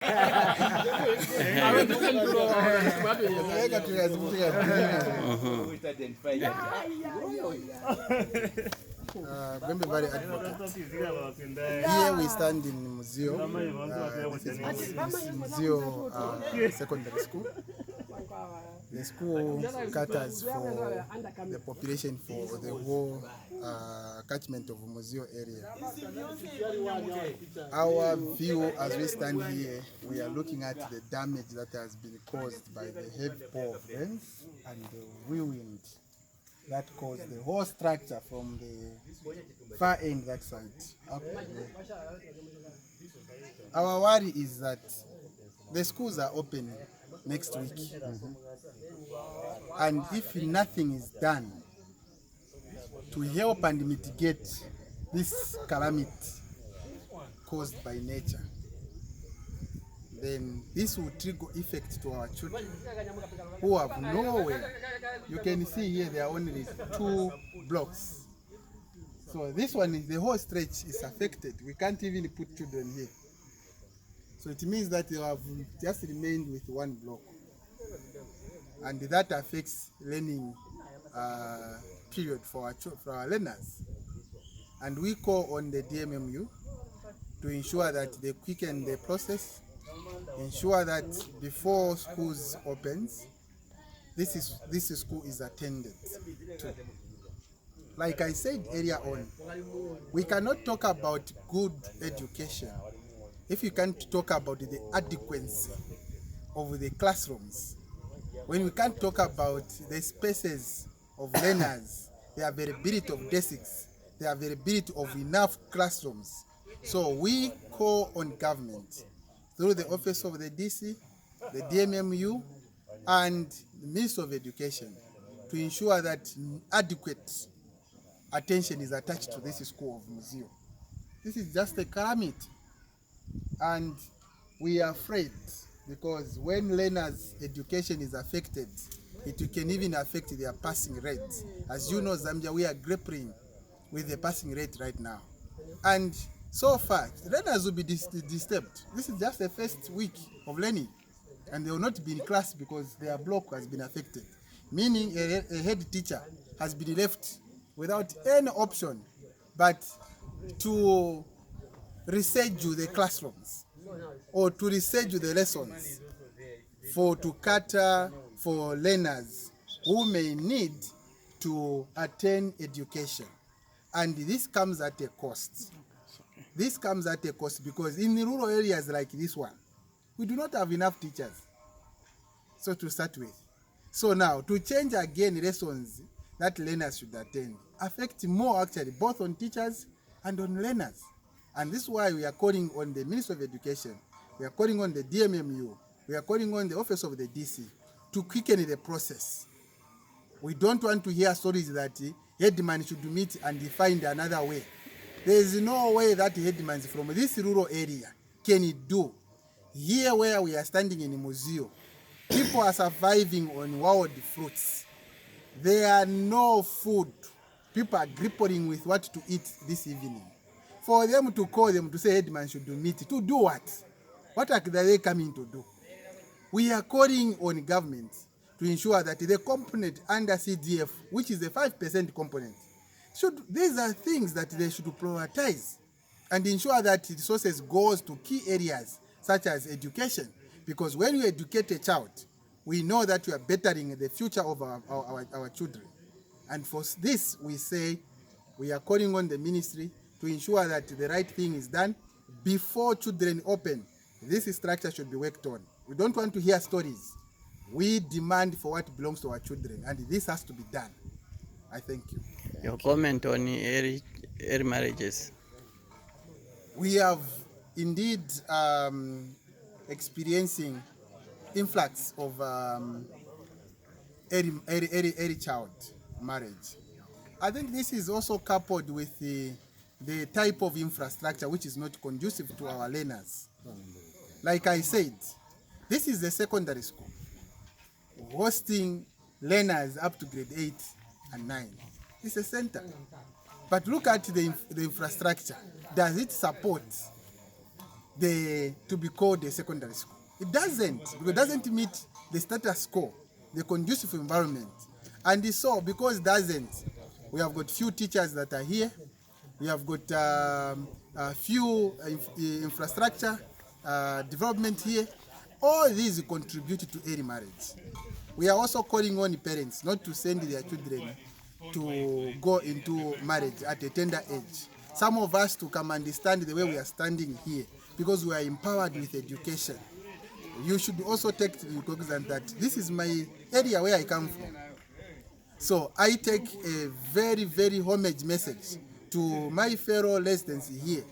Very advocate. Here we stand in Muziyo. This is Muziyo Secondary School. The school caters for the population for the whole catchment of Muziyo area. Our view as we stand here, we are looking at the damage that has been caused by the heavy pour of rains and the whirlwind that caused the whole structure from the far end that side up there. Our worry is that the schools are open next week, and if nothing is done to help and mitigate this calamity caused by nature, then this will trigger effect to our children who have nowhere. You can see here there are only 2 blocks. So this one is the whole stretch is affected. We can't even put children here. So it means that they have just remained with 1 block. And that affects learning period for our learners. And we call on the DMMU to ensure that they quicken the process, ensure that before schools opens, this school is attended to. Like I said earlier on, we cannot talk about good education if you can't talk about the adequacy of the classrooms. When we can't talk about the spaces of learners, the availability of desks, the availability of enough classrooms. So we call on government through the office of the DC, the DMMU, and the Ministry of Education to ensure that adequate attention is attached to this school of Muziyo. This is just a calamity, and we are afraid because when learners' education is affected, it can even affect their passing rate. As you know, Zambia, we are grappling with the passing rate right now. And so far, learners will be disturbed. This is just the first week of learning, and they will not be in class because their block has been affected. Meaning a head teacher has been left without any option but to reschedule the classrooms or to reschedule the lessons to cater for learners who may need to attend education. And this comes at a cost. This comes at a cost because in the rural areas like this one, we do not have enough teachers. So to start with. So now, to change again lessons that learners should attend, affect more actually, both on teachers and on learners. And this is why we are calling on the Ministry of Education, we are calling on the DMMU, we are calling on the Office of the DC to quicken the process. We don't want to hear stories that headman should meet and find another way. There is no way that headman from this rural area can do. Here where we are standing in Muziyo, people are surviving on wild fruits. There are no food. People are grappling with what to eat this evening. For them to call them to say headman should meet, to do what? What are they coming to do? We are calling on government to ensure that the component under CDF, which is the 5% component, these are things that they should prioritize and ensure that resources goes to key areas such as education. Because when you educate a child, we know that we are bettering the future of our children. And for this, we say we are calling on the ministry to ensure that the right thing is done before children open. This structure should be worked on. We don't want to hear stories. We demand for what belongs to our children, and this has to be done. I thank you. Your comment on early marriages. We have indeed experiencing influx of early child marriage. I think this is also coupled with the type of infrastructure which is not conducive to our learners. Like I said, this is the secondary school hosting learners up to grade 8 and 9. It's a center. But look at the infrastructure. Does it support to be called a secondary school. It doesn't, because it doesn't meet the status quo, the conducive environment. And so, because it doesn't, we have got few teachers that are here. We have got a few infrastructure development here. All these contribute to early marriage. We are also calling on parents not to send their children to go into marriage at a tender age. Some of us to come understand the way we are standing here, because we are empowered with education. You should also take into cognizance that this is my area where I come from. So I take a very, very homage message to my fellow residents here